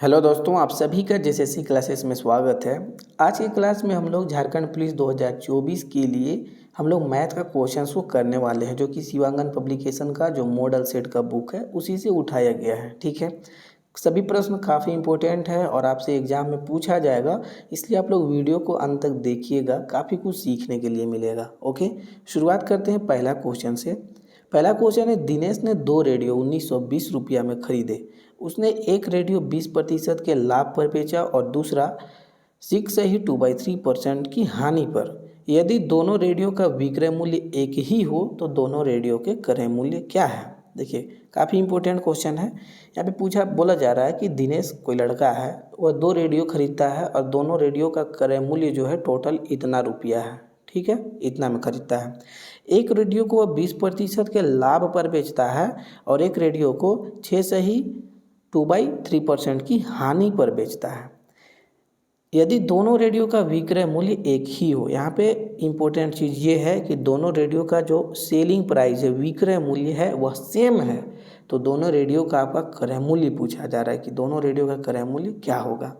Hello दोस्तों, आप सभी का जेएसएससी क्लासेस में स्वागत है। आज की क्लास में हम लोग झारखंड पुलिस 2024 के लिए हम लोग मैथ का क्वेश्चंस को करने वाले हैं, जो कि शिवांगन पब्लिकेशन का जो मॉडल सेट का बुक है उसी से उठाया गया है। ठीक है, सभी प्रश्न काफ़ी इंपॉर्टेंट है और आपसे एग्जाम में पूछा जाएगा, इसलिए आप लोग वीडियो को अंत तक देखिएगा, काफ़ी कुछ सीखने के लिए मिलेगा। ओके, शुरुआत करते हैं पहला क्वेश्चन से। पहला क्वेश्चन है, दिनेश ने 2 रेडियो 1920 रुपया में खरीदे। उसने एक रेडियो 20% के लाभ पर बेचा और दूसरा 6 से ही 2/3% की हानि पर। यदि दोनों रेडियो का विक्रय मूल्य एक ही हो तो दोनों रेडियो के क्रय मूल्य क्या है। देखिए, काफ़ी इंपॉर्टेंट क्वेश्चन है। यहाँ पे बोला जा रहा है कि दिनेश कोई लड़का है, वह 2 रेडियो खरीदता है और दोनों रेडियो का क्रय मूल्य जो है टोटल इतना रुपया है। ठीक है, इतना में खरीदता है। एक रेडियो को वह 20% के लाभ पर बेचता है और एक रेडियो को 6 से ही 2/3% की हानि पर बेचता है। यदि दोनों रेडियो का विक्रय मूल्य एक ही हो, यहाँ पे इम्पोर्टेंट चीज़ ये है कि दोनों रेडियो का जो सेलिंग प्राइस है, विक्रय मूल्य है, वह सेम है, तो दोनों रेडियो का आपका क्रय मूल्य पूछा जा रहा है कि दोनों रेडियो का क्रय मूल्य क्या होगा।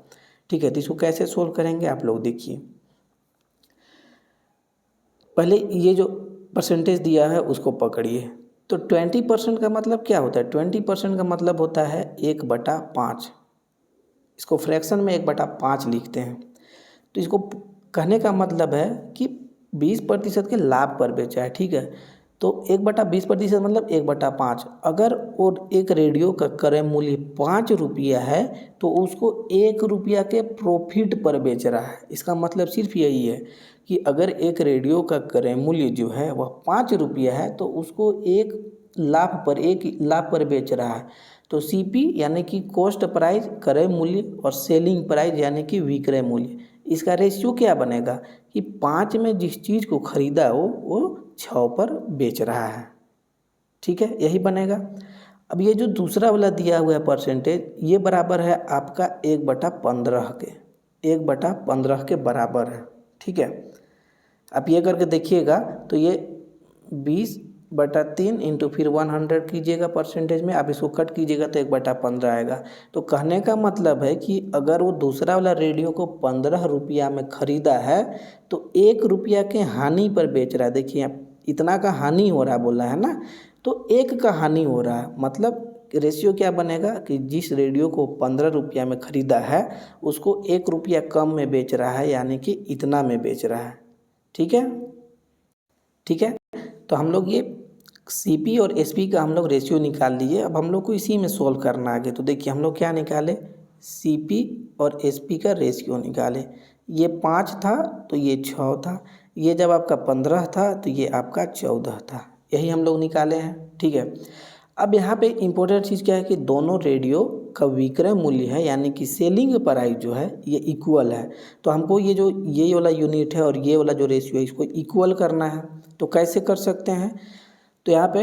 ठीक है, तो इसको कैसे सोल्व करेंगे आप लोग देखिए। पहले ये जो परसेंटेज दिया है उसको पकड़िए। तो 20% का मतलब क्या होता है? 20% का मतलब होता है 1/5। इसको फ्रैक्शन में 1/5 लिखते हैं। तो इसको कहने का मतलब है कि 20% के लाभ पर बेचा है। ठीक है, तो 1/20% मतलब 1/5। अगर वो एक रेडियो का क्रय मूल्य 5 रुपया है तो उसको 1 रुपया के प्रॉफिट पर बेच रहा है। इसका मतलब सिर्फ यही है कि अगर एक रेडियो का क्रय मूल्य जो है वह 5 रुपया है तो उसको 1 लाभ पर बेच रहा है। तो सीपी यानी कि कॉस्ट प्राइस, क्रय मूल्य, और सेलिंग प्राइस यानी कि विक्रय मूल्य, इसका रेशियो क्या बनेगा कि 5 में जिस चीज़ को खरीदा हो वो 6 पर बेच रहा है। ठीक है, यही बनेगा। अब ये जो दूसरा वाला दिया हुआ है परसेंटेज, ये बराबर है आपका 1/15 के, 1/15 के बराबर है। ठीक है, आप ये करके देखिएगा तो ये 20/3 इंटू फिर 100 कीजिएगा परसेंटेज में, आप इसको कट कीजिएगा तो 1/15 आएगा। तो कहने का मतलब है कि अगर वो दूसरा वाला रेडियो को 15 रुपया में ख़रीदा है तो 1 रुपया के हानि पर बेच रहा है। देखिए, यहाँ इतना का हानि हो रहा है बोला है ना, तो 1 का हानि हो रहा है। मतलब रेशियो क्या बनेगा कि जिस रेडियो को 15 रुपया में ख़रीदा है उसको 1 रुपया कम में बेच रहा है, यानी कि इतना में बेच रहा है। ठीक है, ठीक है। तो हम लोग ये सीपी और एसपी का हम लोग रेशियो निकाल लिए। अब हम लोग को इसी में सोल्व करना आगे। तो देखिए, हम लोग क्या निकाले, सीपी और एसपी का रेशियो निकाले। ये 5 था तो ये 6 था, ये जब आपका 15 था तो ये आपका 14 था, यही हम लोग निकाले हैं। ठीक है, अब यहाँ पे इम्पोर्टेंट चीज़ क्या है कि दोनों रेडियो का विक्रय मूल्य है, यानी कि सेलिंग प्राइस जो है ये इक्वल है। तो हमको ये वाला यूनिट है और ये वाला जो रेशियो है इसको इक्वल करना है। तो कैसे कर सकते हैं? तो यहाँ पे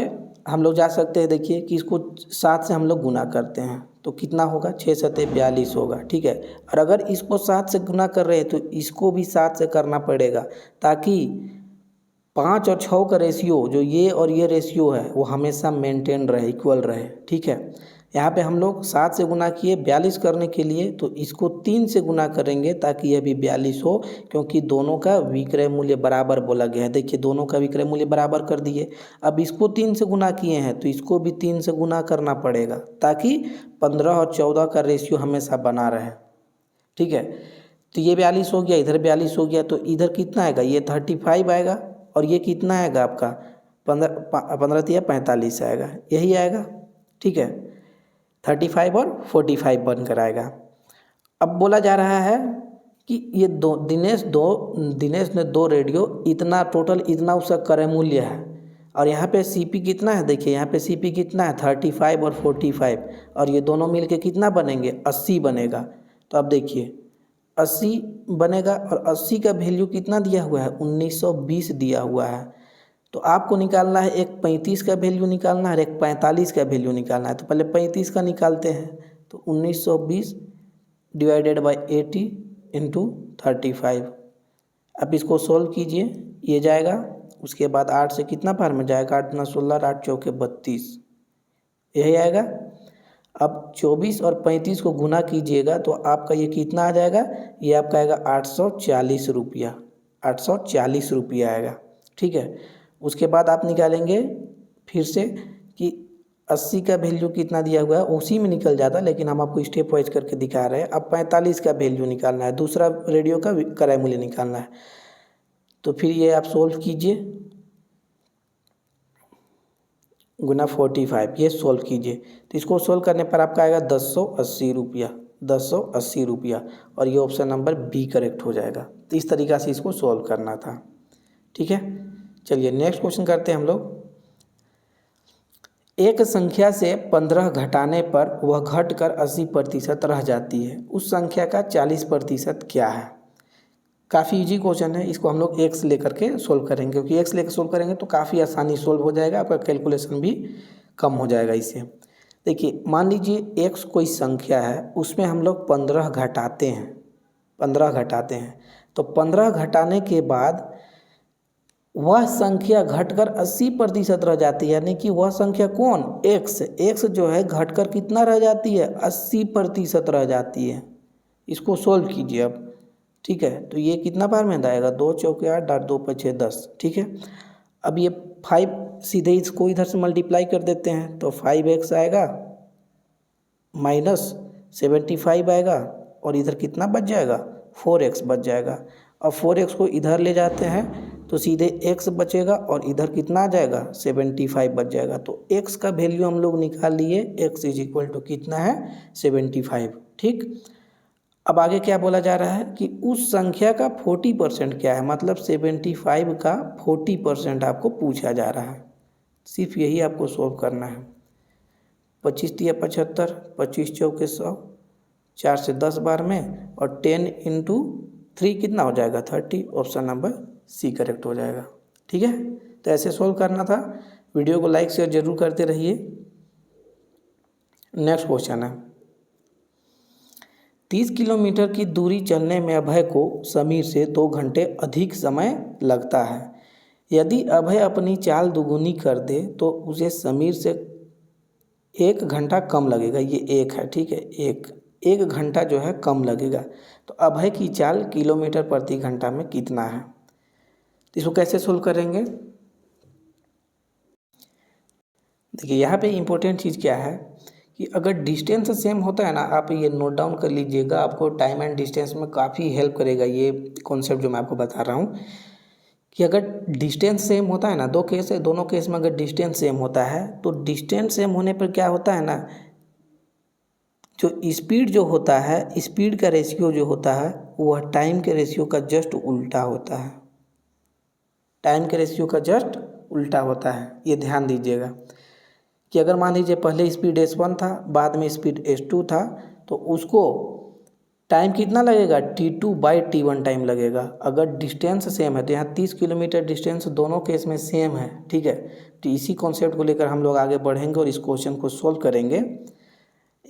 हम लोग जा सकते हैं, देखिए कि इसको 7 से हम लोग गुना करते हैं तो कितना होगा, 6 सते 42 होगा। ठीक है, और अगर इसको 7 से गुना कर रहे हैं तो इसको भी 7 से करना पड़ेगा, ताकि 5 और 6 का रेशियो, जो ये और ये रेशियो है, वो हमेशा मेंटेन रहे, इक्वल रहे। ठीक है, यहाँ पे हम लोग 7 से गुना किए 42 करने के लिए, तो इसको 3 से गुना करेंगे ताकि यह भी 42 हो, क्योंकि दोनों का विक्रय मूल्य बराबर बोला गया है। देखिए, दोनों का विक्रय मूल्य बराबर कर दिए। अब इसको 3 से गुना किए हैं तो इसको भी 3 से गुना करना पड़ेगा, ताकि 15 और 14 का रेशियो हमेशा बना रहे। ठीक है, तो ये 42 हो गया, इधर 42 हो गया, तो इधर कितना आएगा, ये 35 आएगा, और ये कितना आएगा आपका 15 45 आएगा, यही आएगा। ठीक है, 35 और 45 बनकर आएगा। अब बोला जा रहा है कि ये दिनेश ने 2 रेडियो, इतना टोटल इतना उसका क्रय मूल्य है। और यहाँ पे सीपी कितना है, देखिए यहाँ पे सीपी कितना है 35 और 45, और ये दोनों मिलके कितना बनेंगे, 80 बनेगा। तो अब देखिए 80 बनेगा, और 80 का वैल्यू कितना दिया हुआ है, 1920 दिया हुआ है। तो आपको निकालना है, एक 35 का वैल्यू निकालना है और एक 45 का वैल्यू निकालना है। तो पहले 35 का निकालते हैं, तो 1920 डिवाइडेड बाई 80 इंटू 35। अब इसको सोल्व कीजिए, ये जाएगा। उसके बाद 8 से कितना बार में जाएगा, 8 × 16, 8 × 4 = 32, यही आएगा। अब 24 और 35 को गुना कीजिएगा तो आपका ये कितना आ जाएगा, ये आपका आएगा 840 रुपया, 840 रुपया आएगा। ठीक है, उसके बाद आप निकालेंगे फिर से कि 80 का वैल्यू कितना दिया हुआ है, उसी में निकल जाता, लेकिन हम आपको स्टेप वाइज करके दिखा रहे हैं। अब 45 का वैल्यू निकालना है, दूसरा रेडियो का क्रय मूल्य निकालना है। तो फिर ये आप सोल्व कीजिए, गुना 45, ये सोल्व कीजिए। तो इसको सोल्व करने पर आपका आएगा 1080 रुपया, 1080 रुपया, और ये ऑप्शन नंबर बी करेक्ट हो जाएगा। तो इस तरीक़ा से इसको सोल्व करना था। ठीक है, चलिए नेक्स्ट क्वेश्चन करते हैं हम लोग। एक संख्या से 15 घटाने पर वह घटकर 80% रह जाती है, उस संख्या का 40% क्या है? काफ़ी इजी क्वेश्चन है, इसको हम लोग एक्स लेकर के सोल्व करेंगे, क्योंकि एक्स लेकर सोल्व करेंगे तो काफ़ी आसानी सोल्व हो जाएगा, आपका कैलकुलेशन भी कम हो जाएगा इससे। देखिए, मान लीजिए एक्स कोई संख्या है, उसमें हम लोग 15 घटाते हैं, 15 घटाते हैं, तो 15 घटाने के बाद वह संख्या घटकर 80% रह जाती है, यानी कि वह संख्या कौन, एक्स जो है घटकर कितना रह जाती है, 80% रह जाती है। इसको सोल्व कीजिए अब। ठीक है, तो ये कितना बार में आएगा, 2 चौके 8, 8 2 5 10। ठीक है, अब ये 5 सीधे इसको इधर से मल्टीप्लाई कर देते हैं, तो 5x आएगा माइनस 75 आएगा, और इधर कितना बच जाएगा, 4x बच जाएगा। अब 4x को इधर ले जाते हैं तो सीधे x बचेगा, और इधर कितना आ जाएगा, 75 बच जाएगा। तो x का वैल्यू हम लोग निकाल लिए, x इज इक्वल टू कितना है, 75। ठीक, अब आगे क्या बोला जा रहा है कि उस संख्या का 40% क्या है, मतलब 75 का 40% आपको पूछा जा रहा है। सिर्फ यही आपको सोल्व करना है। 25 तिया 75, 25 चौके 100, 4 से 10 बार में, और 10 इंटू 3 कितना हो जाएगा, 30। ऑप्शन नंबर सी करेक्ट हो जाएगा। ठीक है, तो ऐसे सोल्व करना था। वीडियो को लाइक शेयर जरूर करते रहिए। नेक्स्ट क्वेश्चन है, 30 किलोमीटर की दूरी चलने में अभय को समीर से 2 घंटे अधिक समय लगता है। यदि अभय अपनी चाल दुगुनी कर दे तो उसे समीर से 1 घंटा कम लगेगा। ये एक है, ठीक है, एक घंटा जो है कम लगेगा। तो अभय की चाल किलोमीटर प्रति घंटा में कितना है? तो इसको कैसे सोल्व करेंगे? देखिए, यहाँ पे इम्पोर्टेंट चीज़ क्या है कि अगर डिस्टेंस सेम होता है ना, आप ये नोट डाउन कर लीजिएगा, आपको टाइम एंड डिस्टेंस में काफ़ी हेल्प करेगा ये कॉन्सेप्ट जो मैं आपको बता रहा हूँ। कि अगर डिस्टेंस सेम होता है ना, दो केस है, दोनों केस में अगर डिस्टेंस सेम होता है तो डिस्टेंस सेम होने पर क्या होता है ना, जो स्पीड जो होता है, स्पीड का रेशियो जो होता है वह टाइम के रेशियो का जस्ट उल्टा होता है। टाइम के रेशियो का जस्ट उल्टा होता है। ये ध्यान दीजिएगा कि अगर मान लीजिए पहले स्पीड s1 था, बाद में स्पीड s2 था, तो उसको टाइम कितना लगेगा, t2/t1 टाइम लगेगा। अगर डिस्टेंस सेम है तो यहाँ 30 किलोमीटर डिस्टेंस दोनों केस में सेम है। ठीक है, तो इसी कॉन्सेप्ट को लेकर हम लोग आगे बढ़ेंगे और इस क्वेश्चन को सोल्व करेंगे।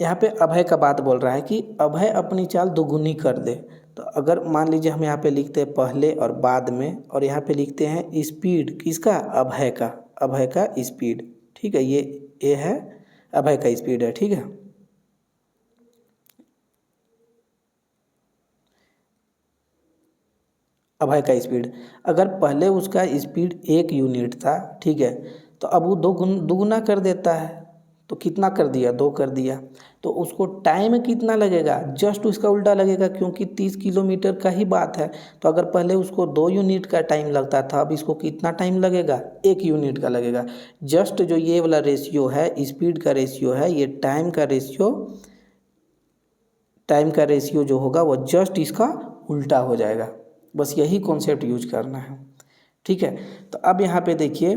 यहाँ पे अभय का बात बोल रहा है कि अभय अपनी चाल दोगुनी कर दे। तो अगर मान लीजिए हम यहाँ पे लिखते हैं पहले और बाद में, और यहाँ पे लिखते हैं स्पीड किसका, अभय का, अभय का स्पीड। ठीक है, ये है अभय का स्पीड है। ठीक है, अभय का स्पीड, अगर पहले उसका स्पीड 1 यूनिट था, ठीक है, तो अब वो दोगुना कर देता है, तो कितना कर दिया, 2 कर दिया, तो उसको टाइम कितना लगेगा, जस्ट उसका उल्टा लगेगा, क्योंकि 30 किलोमीटर का ही बात है। तो अगर पहले उसको 2 यूनिट का टाइम लगता था, अब इसको कितना टाइम लगेगा, 1 यूनिट का लगेगा। जस्ट जो ये वाला रेशियो है, स्पीड का रेशियो है, ये टाइम का रेशियो जो होगा वो जस्ट इसका उल्टा हो जाएगा। बस यही कॉन्सेप्ट यूज करना है। ठीक है, तो अब यहाँ पे देखिए,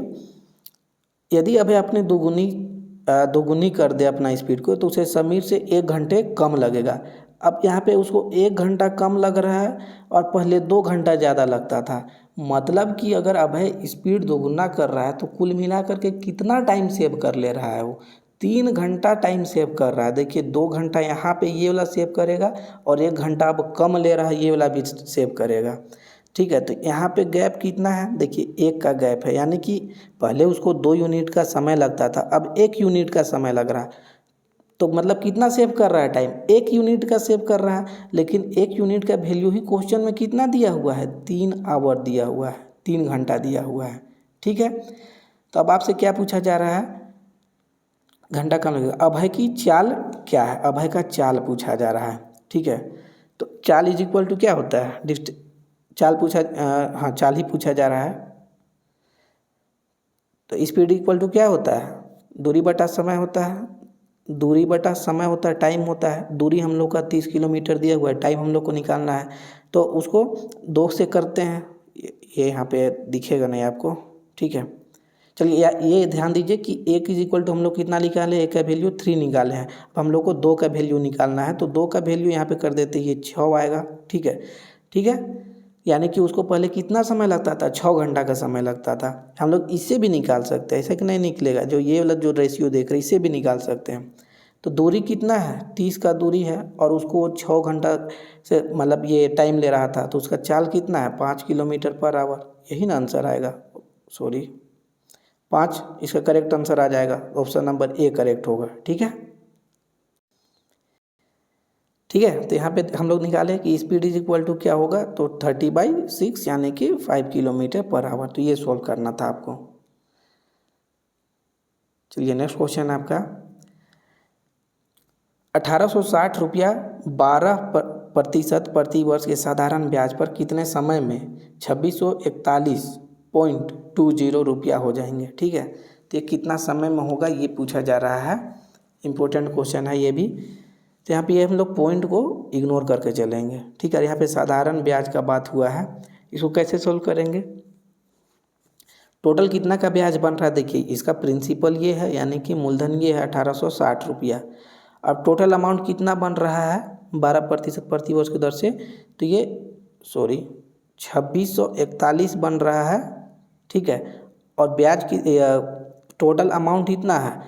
यदि अभी आपने दोगुनी कर दे अपना स्पीड को, तो उसे समीर से 1 घंटे कम लगेगा। अब यहाँ पे उसको 1 घंटा कम लग रहा है और पहले 2 घंटा ज़्यादा लगता था। मतलब कि अगर अभय स्पीड दोगुना कर रहा है तो कुल मिला करके कितना टाइम सेव कर ले रहा है, वो 3 घंटा टाइम सेव कर रहा है। देखिए, 2 घंटा यहाँ पे ये वाला सेव करेगा और 1 घंटा अब कम ले रहा है, ये वाला भी सेव करेगा। ठीक है, तो यहाँ पे गैप कितना है, देखिए 1 का गैप है, यानी कि पहले उसको 2 यूनिट का समय लगता था, अब 1 यूनिट का समय लग रहा है। तो मतलब कितना सेव कर रहा है टाइम, 1 यूनिट का सेव कर रहा है, लेकिन 1 यूनिट का वैल्यू ही क्वेश्चन में कितना दिया हुआ है, 3 आवर दिया हुआ है, 3 घंटा दिया हुआ है। ठीक है, तो अब आपसे क्या पूछा जा रहा है, घंटा कम लगेगा। अभय की चाल क्या है, अभय का चाल पूछा जा रहा है। ठीक है, तो चाल इज इक्वल टू क्या होता है, चाल पूछा, हाँ चाल ही पूछा जा रहा है। तो स्पीड इक्वल टू क्या होता है, दूरी बटा समय होता है, दूरी बटा समय होता है, टाइम होता है। दूरी हम लोग का 30 किलोमीटर दिया हुआ है, टाइम हम लोग को निकालना है, तो उसको 2 से करते हैं। ये यहाँ पे दिखेगा नहीं आपको। ठीक है, चलिए ये ध्यान दीजिए कि एक इज इक्वल टू हम लोग कितना निकाले, एक का वैल्यू 3 निकाले हैं। अब हम लोग को 2 का वैल्यू निकालना है, तो 2 का वैल्यू यहाँ पे कर देते हैं, ये 6 आएगा। ठीक है, ठीक है, यानी कि उसको पहले कितना समय लगता था, 6 घंटा का समय लगता था। हम लोग इससे भी निकाल सकते हैं, ऐसा कि नहीं निकलेगा, जो ये वाला जो रेशियो देख रहे हैं इससे भी निकाल सकते हैं। तो दूरी कितना है, 30 का दूरी है, और उसको 6 घंटा से मतलब ये टाइम ले रहा था, तो उसका चाल कितना है, 5 किलोमीटर पर आवर। यही ना आंसर आएगा, सॉरी 5, इसका करेक्ट आंसर आ जाएगा, ऑप्शन नंबर ए करेक्ट होगा। ठीक है, ठीक है, तो यहाँ पे हम लोग निकाले कि स्पीड इज इक्वल टू क्या होगा, तो 30/6 यानी कि 5 किलोमीटर पर आवर। तो ये सॉल्व करना था आपको। चलिए नेक्स्ट क्वेश्चन है आपका, 1860 रुपया 12% प्रति वर्ष के साधारण ब्याज पर कितने समय में 2641.20 रुपया हो जाएंगे। ठीक है, तो ये कितना समय में होगा ये पूछा जा रहा है, इम्पोर्टेंट क्वेश्चन है ये भी। तो यहाँ पे ये हम लोग पॉइंट को इग्नोर करके चलेंगे। ठीक है, यहाँ पे साधारण ब्याज का बात हुआ है, इसको कैसे सोल्व करेंगे, टोटल कितना का ब्याज बन रहा है, देखिए इसका प्रिंसिपल ये है, यानी कि मूलधन ये है 1860 रुपया। अब टोटल अमाउंट कितना बन रहा है, 12% प्रति वर्ष की दर से, तो ये 2641 बन रहा है। ठीक है, और ब्याज की टोटल अमाउंट इतना है,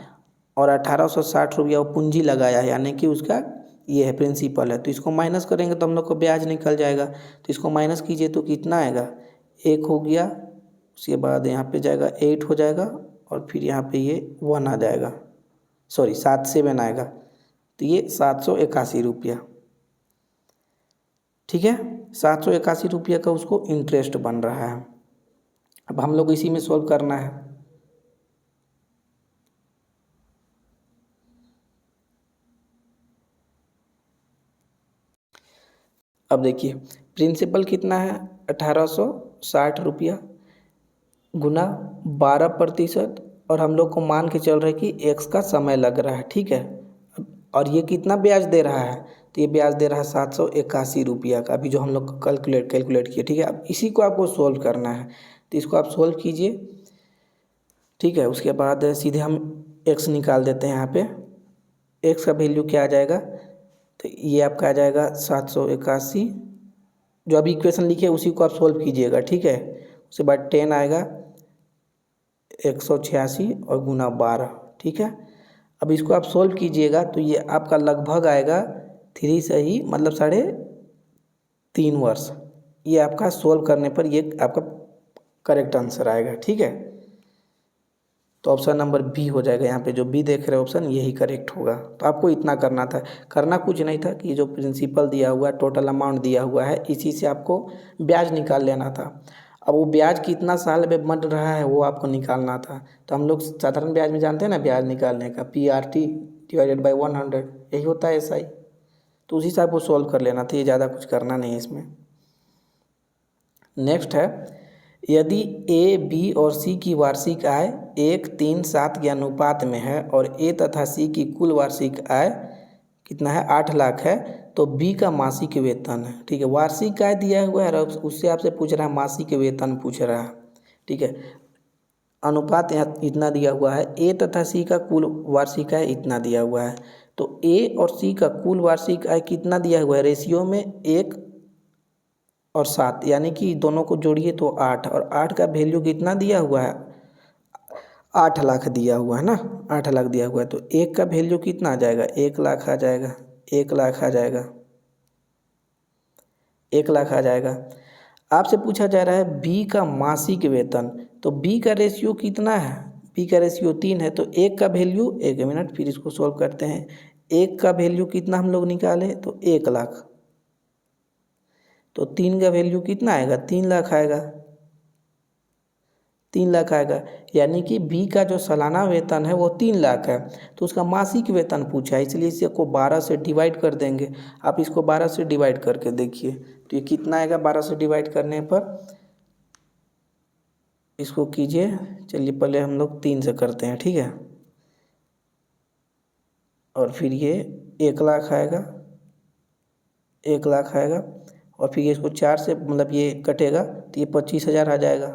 और 1860 रुपया वो पूंजी लगाया है, यानी कि उसका ये है प्रिंसिपल है। तो इसको माइनस करेंगे तो हम लोग को ब्याज निकल जाएगा। तो इसको माइनस कीजिए तो कितना आएगा, 1 हो गया, उसके बाद यहाँ पे जाएगा 8 हो जाएगा, और फिर यहाँ पे ये 1 आ जाएगा, सॉरी 7 आएगा, तो ये 781 रुपया। ठीक है, 781 रुपया का उसको इंटरेस्ट बन रहा है। अब हम लोग इसी में सॉल्व करना है। अब देखिए प्रिंसिपल कितना है, 1860 रुपया गुना 12%, और हम लोग को मान के चल रहा है कि एक्स का समय लग रहा है। ठीक है, और ये कितना ब्याज दे रहा है, तो ये ब्याज दे रहा है 781 रुपया का, अभी जो हम लोग कैलकुलेट किए। ठीक है, अब इसी को आपको सोल्व करना है, तो इसको आप सोल्व कीजिए। ठीक है, उसके बाद सीधे हम एक्स निकाल देते हैं। यहाँ पे एक्स का वैल्यू क्या आ जाएगा, तो ये आपका आ जाएगा 781, जो अभी इक्वेशन लिखे उसी को आप सोल्व कीजिएगा। ठीक है, उसके बाद 10 आएगा, 186 और गुना 12। ठीक है, अब इसको आप सोल्व कीजिएगा तो ये आपका लगभग आएगा 3 से ही मतलब 3.5 वर्ष। ये आपका सोल्व करने पर ये आपका करेक्ट आंसर आएगा। ठीक है, तो ऑप्शन नंबर बी हो जाएगा। यहाँ पे जो बी देख रहे हैं ऑप्शन, यही करेक्ट होगा। तो आपको इतना करना था, करना कुछ नहीं था कि जो प्रिंसिपल दिया हुआ है, टोटल अमाउंट दिया हुआ है, इसी से आपको ब्याज निकाल लेना था। अब वो ब्याज कितना साल में बन रहा है वो आपको निकालना था। तो हम लोग साधारण ब्याज में जानते हैं ना, ब्याज निकालने का PRT डिवाइडेड बाई 100, यही होता है SI। तो उसी से आपको सोल्व कर लेना था, ये ज़्यादा कुछ करना नहीं है इसमें। नेक्स्ट है, यदि A, B और C की वार्षिक आय 1:3:7 के अनुपात में है, और A तथा C की कुल वार्षिक आय कितना है, 8 लाख है, तो B का मासिक वेतन है। ठीक है, वार्षिक आय दिया हुआ है और उससे आपसे पूछ रहा है मासिक वेतन पूछ रहा है। ठीक है, अनुपात यहाँ इतना दिया हुआ है, A तथा C का कुल वार्षिक आय इतना दिया हुआ है। तो A और C का कुल वार्षिक आय कितना दिया हुआ है, रेशियो में 1 और 7, यानी कि दोनों को जोड़िए तो 8, और 8 का वैल्यू कितना दिया हुआ है, 8 लाख दिया हुआ है ना, 8 लाख दिया हुआ है। तो 1 का वैल्यू कितना आ जाएगा, 1 लाख आ जाएगा, 1 लाख आ जाएगा, 1 लाख आ जाएगा। आपसे पूछा जा रहा है बी का मासिक वेतन, तो बी का रेशियो कितना है, बी का रेशियो 3 है, तो 1 का वैल्यू, 1 मिनट फिर इसको सोल्व करते हैं। एक का वैल्यू कितना हम लोग निकाले तो 1 लाख, तो 3 का वैल्यू कितना आएगा 3 लाख आएगा, 3 लाख आएगा। यानी कि बी का जो सालाना वेतन है वो 3 लाख है, तो उसका मासिक वेतन पूछा है, इसलिए इसे को 12 से डिवाइड कर देंगे। आप इसको 12 से डिवाइड करके देखिए तो ये कितना आएगा 12 से डिवाइड करने पर, इसको कीजिए। चलिए पहले हम लोग 3 से करते हैं, ठीक है। और फिर ये 1 लाख आएगा, 1 लाख आएगा, और फिर ये इसको 4 से मतलब ये कटेगा तो ये 25,000 आ जाएगा,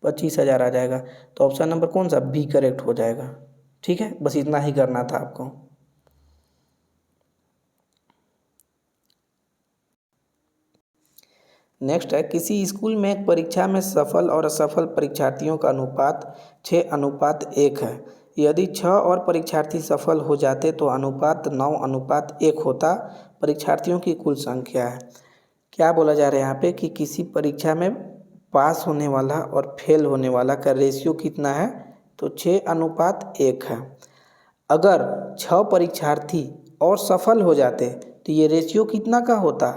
25,000 आ जाएगा। तो ऑप्शन नंबर कौन सा बी करेक्ट हो जाएगा, ठीक है। बस इतना ही करना था आपको। नेक्स्ट है, किसी स्कूल में एक परीक्षा में सफल और असफल परीक्षार्थियों का अनुपात 6:1 है। यदि 6 और परीक्षार्थी सफल हो जाते तो अनुपात 9:1 होता। परीक्षार्थियों की कुल संख्या है। क्या बोला जा रहा है यहाँ पे कि किसी परीक्षा में पास होने वाला और फेल होने वाला का रेशियो कितना है तो 6:1 है। अगर 6 परीक्षार्थी और सफल हो जाते तो ये रेशियो कितना का होता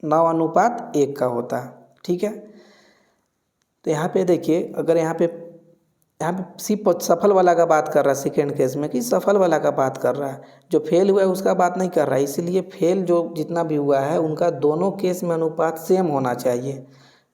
9:1 का होता, ठीक है। तो यहाँ पे देखिए, अगर यहाँ पे सिर्फ सफल वाला का बात कर रहा है सेकेंड केस में, कि सफल वाला का बात कर रहा है, जो फेल हुआ है उसका बात नहीं कर रहा है। इसलिए फेल जो जितना भी हुआ है उनका दोनों केस में अनुपात सेम होना चाहिए।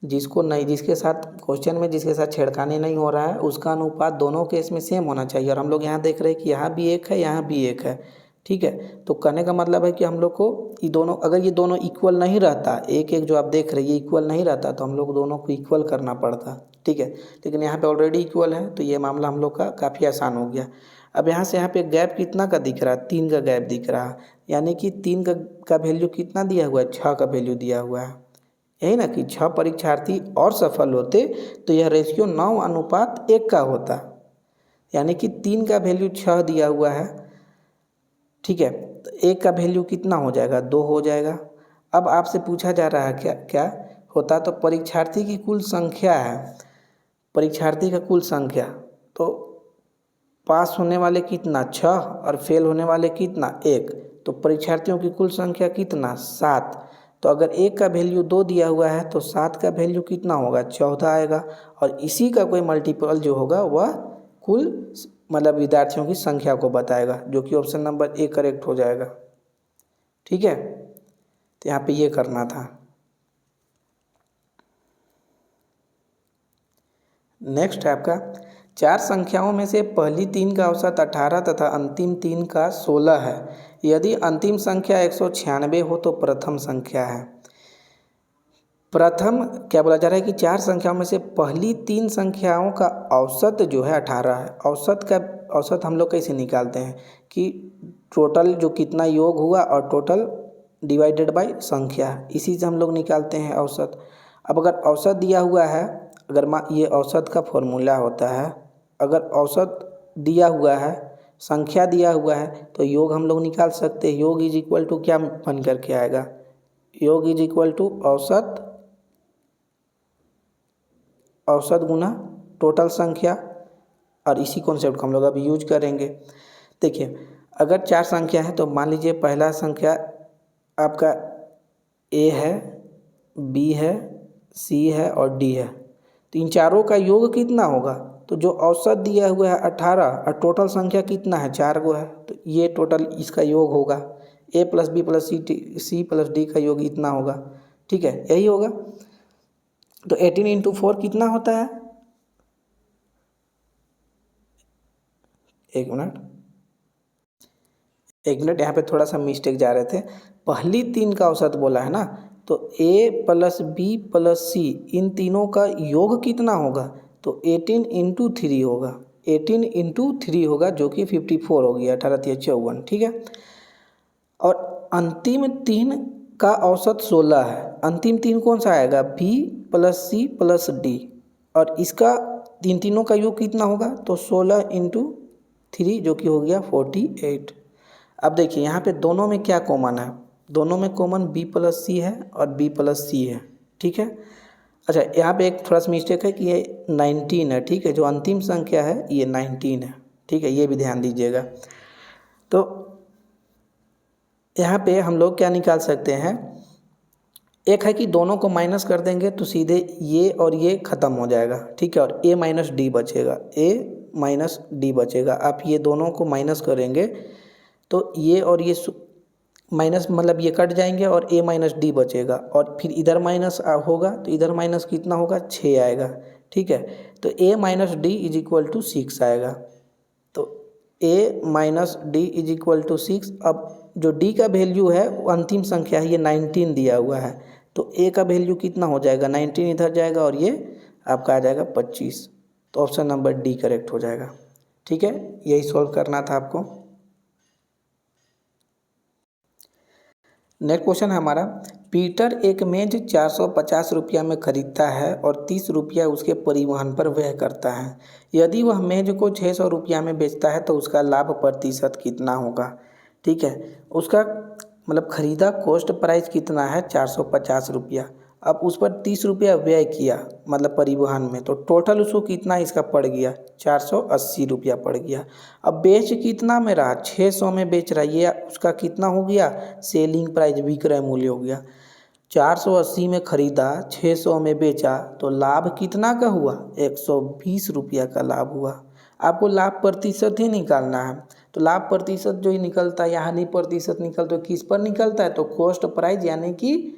जिसको नहीं, जिसके साथ क्वेश्चन में जिसके साथ छेड़खानी नहीं हो रहा है उसका अनुपात दोनों केस में सेम होना चाहिए। और हम लोग यहाँ देख रहे हैं कि यहाँ भी 1 है, यहाँ भी 1 है, ठीक है। तो कहने का मतलब है कि हम लोग को ये दोनों, अगर ये दोनों इक्वल नहीं रहता, एक एक जो आप देख रहे हैं ये इक्वल नहीं रहता, तो हम लोग दोनों को इक्वल करना पड़ता, ठीक है। लेकिन यहाँ पे ऑलरेडी इक्वल है तो ये मामला हम लोग का काफ़ी आसान हो गया। अब यहाँ से यहाँ पे गैप कितना का दिख रहा है 3 का गैप दिख रहा है, यानी कि 3 का वैल्यू कितना दिया हुआ है 6 का वैल्यू दिया हुआ है। यही ना कि 6 परीक्षार्थी और सफल होते तो यह रेशियो 9:1 का होता, यानी कि 3 का वैल्यू 6 दिया हुआ है, ठीक है। तो 1 का वैल्यू कितना हो जाएगा 2 हो जाएगा। अब आपसे पूछा जा रहा है क्या क्या होता, तो परीक्षार्थी की कुल संख्या है, परीक्षार्थी का कुल संख्या, तो पास होने वाले कितना 6 और फेल होने वाले कितना 1, तो परीक्षार्थियों की कुल संख्या कितना 7। तो अगर 1 का वैल्यू 2 दिया हुआ है तो 7 का वैल्यू कितना होगा 14 आएगा। और इसी का कोई मल्टीपल जो होगा वह कुल मतलब विद्यार्थियों की संख्या को बताएगा, जो कि ऑप्शन नंबर ए करेक्ट हो जाएगा, ठीक है। तो यहाँ पे ये करना था। नेक्स्ट है आपका, 4 संख्याओं में से पहली 3 का औसत 18 तथा अंतिम 3 का 16 है। यदि अंतिम संख्या 196 हो तो प्रथम संख्या है। प्रथम क्या बोला जा रहा है कि 4 संख्याओं में से पहली 3 संख्याओं का औसत जो है 18 है। औसत हम लोग कैसे निकालते हैं कि टोटल जो कितना योग हुआ और टोटल डिवाइडेड बाय संख्या, इसी से हम लोग निकालते हैं औसत। अब अगर औसत दिया हुआ है, अगर ये औसत का फॉर्मूला होता है, अगर औसत दिया हुआ है, संख्या दिया हुआ है, तो योग हम लोग निकाल सकते हैं। योग इज इक्वल टू क्या बन करके आएगा, योग इज इक्वल टू औसत गुना टोटल संख्या। और इसी कॉन्सेप्ट को हम लोग अभी यूज करेंगे। देखिए, अगर 4 संख्या है तो मान लीजिए पहला संख्या आपका ए है, बी है, सी है और डी है, तो इन चारों का योग कितना होगा, तो जो औसत दिया हुआ है 18 और टोटल संख्या कितना है 4 गो है, तो ये टोटल इसका योग होगा। A plus B plus C plus D का योग इतना होगा, ठीक है, यही होगा। तो 18 इंटू 4 कितना होता है, एक मिनट यहाँ पे थोड़ा सा मिस्टेक जा रहे थे। पहली 3 का औसत बोला है ना, तो ए प्लस बी प्लस सी इन तीनों का योग कितना होगा, तो 18 इंटू 3 होगा, 18 इंटू 3 होगा, जो कि 54 हो गया, 18 × 54, ठीक है। और अंतिम 3 का औसत 16 है। अंतिम 3 कौन सा आएगा, B plus C plus D, और इसका तीनों का योग कितना होगा, तो 16 इंटू 3, जो कि हो गया 48। अब देखिए यहाँ पे दोनों में क्या कॉमन है, दोनों में कॉमन बी प्लस सी है और बी प्लस सी है, ठीक है। अच्छा, यहाँ पे एक थोड़ा सा मिस्टेक है कि ये 19 है, ठीक है, जो अंतिम संख्या है ये 19 है, ठीक है, ये भी ध्यान दीजिएगा। तो यहाँ पे हम लोग क्या निकाल सकते हैं, एक है कि दोनों को माइनस कर देंगे तो सीधे ये और ये ख़त्म हो जाएगा, ठीक है, और a माइनस डी बचेगा, a माइनस डी बचेगा। आप ये दोनों को माइनस करेंगे तो ये और ये माइनस मतलब ये कट जाएंगे और a माइनस डी बचेगा, और फिर इधर माइनस होगा तो इधर माइनस कितना होगा, 6 आएगा, ठीक है। तो a minus D is equal to 6 आएगा। तो a minus D is equal to 6। अब जो d का वैल्यू है वो अंतिम संख्या है, ये 19 दिया हुआ है, तो a का वैल्यू कितना हो जाएगा, 19 इधर जाएगा और ये आपका आ जाएगा 25। तो ऑप्शन नंबर डी करेक्ट हो जाएगा, ठीक है। यही सॉल्व करना था आपको। नेक्स्ट क्वेश्चन है हमारा, पीटर एक मेज 450 रुपया में खरीदता है और 30 रुपया उसके परिवहन पर व्यय करता है। यदि वह मेज को 600 रुपया में बेचता है तो उसका लाभ प्रतिशत कितना होगा, ठीक है। उसका मतलब खरीदा कॉस्ट प्राइस कितना है, 450 रुपया। अब उस पर 30 रुपया व्यय किया मतलब परिवहन में, तो टोटल उसको कितना इसका पड़ गया, 480 रुपया पड़ गया। अब बेच कितना में रहा, 600 में बेच रहा है, ये उसका कितना हो गया, सेलिंग प्राइस, विक्रय मूल्य हो गया। 480 में खरीदा, 600 में बेचा, तो लाभ कितना का हुआ, 120 रुपया का लाभ हुआ। आपको लाभ प्रतिशत ही निकालना है, तो लाभ प्रतिशत जो ही निकलता है, यहाँ नहीं प्रतिशत निकलता तो किस पर निकलता है, तो कॉस्ट प्राइस यानी कि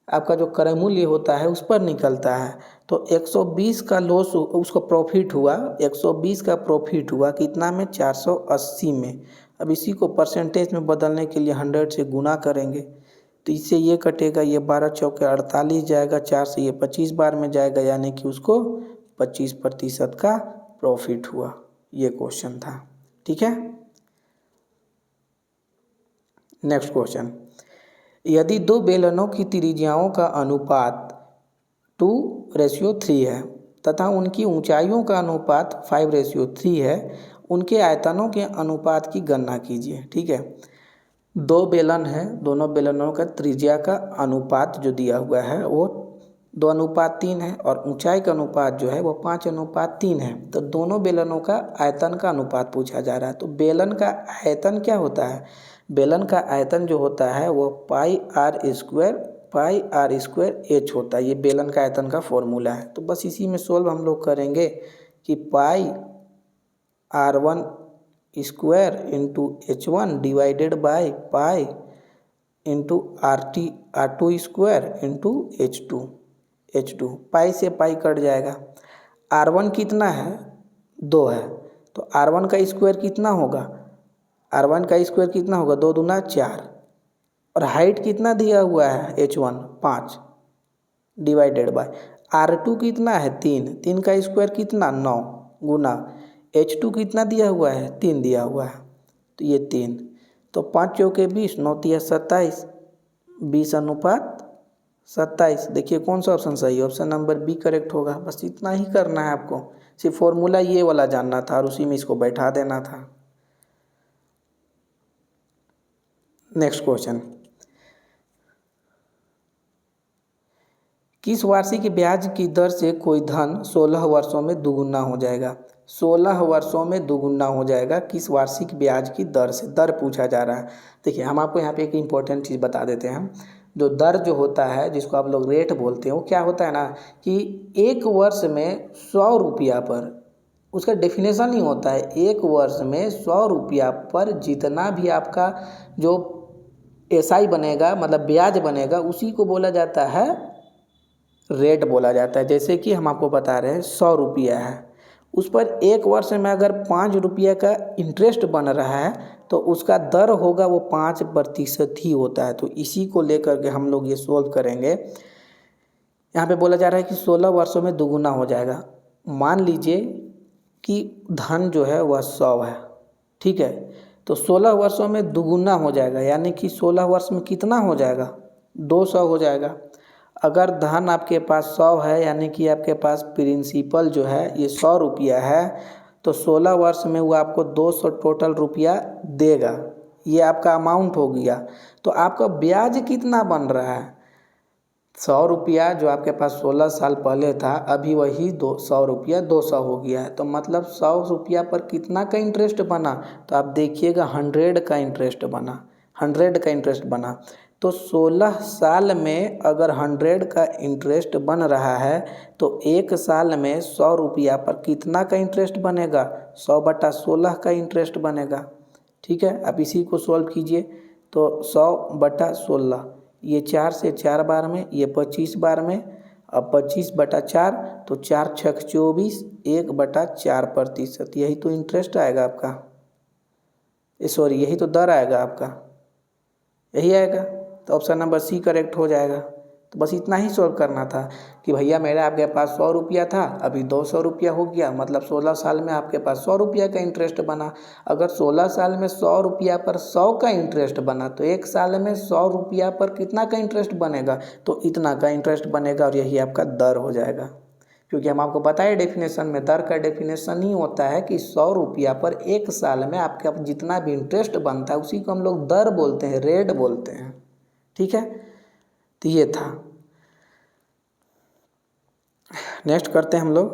आपका जो क्रय मूल्य होता है उस पर निकलता है। तो 120 का लॉस उसको प्रॉफिट हुआ, 120 का प्रॉफिट हुआ कितना में, 480 में। अब इसी को परसेंटेज में बदलने के लिए 100 से गुना करेंगे, तो इससे ये कटेगा, ये 12 चौके 48 जाएगा, 4 से ये 25 बार में जाएगा, यानी कि उसको 25% का प्रॉफिट हुआ। ये क्वेश्चन था, ठीक है। नेक्स्ट क्वेश्चन, यदि दो बेलनों की त्रिज्याओं का अनुपात 2:3 है तथा उनकी ऊंचाइयों का अनुपात 5:3 है, उनके आयतनों के अनुपात की गणना कीजिए, ठीक है। दो बेलन है, दोनों बेलनों का त्रिज्या का अनुपात जो दिया हुआ है वो 2:3 है, और ऊंचाई का अनुपात जो है वो 5:3 है। तो दोनों बेलनों का आयतन का अनुपात पूछा जा रहा है। तो बेलन का आयतन क्या होता है, बेलन का आयतन जो होता है वो πr² h होता है। ये बेलन का आयतन का फॉर्मूला है। तो बस इसी में सोल्व हम लोग करेंगे कि πr1² into h1 divided by pi into r2² into h2 पाई से पाई कट जाएगा। r1 कितना है, 2 है, तो r1 का स्क्वायर कितना होगा, r1 का स्क्वायर कितना होगा, 2 दूना 4, और हाइट कितना दिया हुआ है h1 5 डिवाइडेड बाय r2 कितना है 3 का स्क्वायर कितना 9 गुना h2 कितना दिया हुआ है 3 दिया हुआ है, तो ये 3, तो 5 चौके 20, 9 तिया 27, 20:27। देखिए कौन सा ऑप्शन सही है, ऑप्शन नंबर बी करेक्ट होगा। बस इतना ही करना है आपको, सिर्फ फॉर्मूला ये वाला जानना था और उसी में इसको बैठा देना था। नेक्स्ट क्वेश्चन, किस वार्षिक ब्याज की दर से कोई धन 16 वर्षों में दुगुना हो जाएगा। 16 वर्षों में दुगुना हो जाएगा, किस वार्षिक ब्याज की दर से, दर पूछा जा रहा है। देखिए हम आपको यहाँ पे एक इम्पोर्टेंट चीज़ बता देते हैं, जो दर जो होता है जिसको आप लोग रेट बोलते हैं, वो क्या होता है ना कि एक वर्ष में 100 रुपया पर, उसका डेफिनेशन ही होता है एक वर्ष में 100 रुपया पर जितना भी आपका जो एसआई बनेगा मतलब ब्याज बनेगा उसी को बोला जाता है रेट बोला जाता है। जैसे कि हम आपको बता रहे हैं 100 रुपया है, उस पर एक वर्ष में अगर 5 रुपया का इंटरेस्ट बन रहा है तो उसका दर होगा वो 5% ही होता है। तो इसी को लेकर के हम लोग ये सोल्व करेंगे। यहाँ पे बोला जा रहा है कि 16 वर्षों में दुगुना हो जाएगा। मान लीजिए कि धन जो है वह 100 है, ठीक है, तो 16 वर्षों में दुगुना हो जाएगा, यानी कि 16 वर्ष में कितना हो जाएगा, 200 हो जाएगा। अगर धन आपके पास 100 है यानी कि आपके पास प्रिंसिपल जो है ये 100 रुपया है, तो 16 वर्ष में वो आपको 200 टोटल रुपया देगा, ये आपका अमाउंट हो गया। तो आपका ब्याज कितना बन रहा है, 100 रुपया जो आपके पास 16 साल पहले था, अभी वही 100 रुपया 200 हो गया है। तो मतलब 100 रुपया पर कितना का इंटरेस्ट बना, तो आप देखिएगा 100 का इंटरेस्ट बना, 100 का इंटरेस्ट बना। तो 16 साल में अगर 100 का इंटरेस्ट बन रहा है तो एक साल में 100 रुपया पर कितना का इंटरेस्ट बनेगा, 100/16 का इंटरेस्ट बनेगा। ठीक है, आप इसी को सॉल्व कीजिए। तो 100/16, ये 4 से 4 बार में, ये 25 बार में, अब 25/4 तो 4 छक 24, 1/4%। यही तो इंटरेस्ट आएगा आपका, सॉरी यही तो दर आएगा आपका, यही आएगा। तो ऑप्शन नंबर सी करेक्ट हो जाएगा। तो बस इतना ही सॉल्व करना था कि भैया मेरा आपके पास 100 रुपया था, अभी 200 रुपया हो गया, मतलब 16 साल में आपके पास 100 रुपया का इंटरेस्ट बना। अगर 16 साल में 100 रुपया पर 100 का इंटरेस्ट बना तो एक साल में 100 रुपया पर कितना का इंटरेस्ट बनेगा, तो इतना का इंटरेस्ट बनेगा, और यही आपका दर हो जाएगा। क्योंकि हम आपको बताए डेफिनेशन में, दर का डेफिनेशन ही होता है कि 100 रुपया पर एक साल में आपका जितना भी इंटरेस्ट बनता है उसी को हम लोग दर बोलते हैं, रेट बोलते हैं। ठीक है, तो ये था। नेक्स्ट करते हैं हम लोग,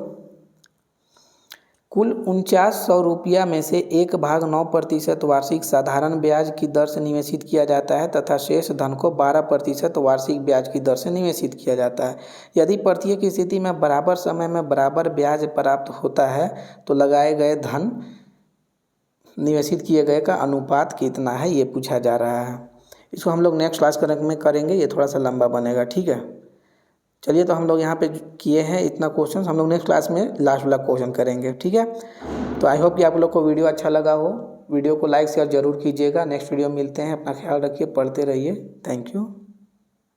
कुल 4900 रुपया में से 1/9% वार्षिक साधारण ब्याज की दर से निवेशित किया जाता है तथा शेष धन को 12% वार्षिक ब्याज की दर से निवेशित किया जाता है। यदि प्रत्येक स्थिति में बराबर समय में बराबर ब्याज प्राप्त होता है तो लगाए गए धन निवेशित किए गए का अनुपात कितना है, ये पूछा जा रहा है। इसको हम लोग नेक्स्ट क्लास में करेंगे, ये थोड़ा सा लंबा बनेगा। ठीक है, चलिए तो हम लोग यहाँ पे किए हैं इतना क्वेश्चन, हम लोग नेक्स्ट क्लास में लास्ट वाला क्वेश्चन करेंगे। ठीक है, तो आई होप कि आप लोग को वीडियो अच्छा लगा हो। वीडियो को लाइक शेयर जरूर कीजिएगा। नेक्स्ट वीडियो मिलते हैं, अपना ख्याल रखिए, पढ़ते रहिए। Thank you.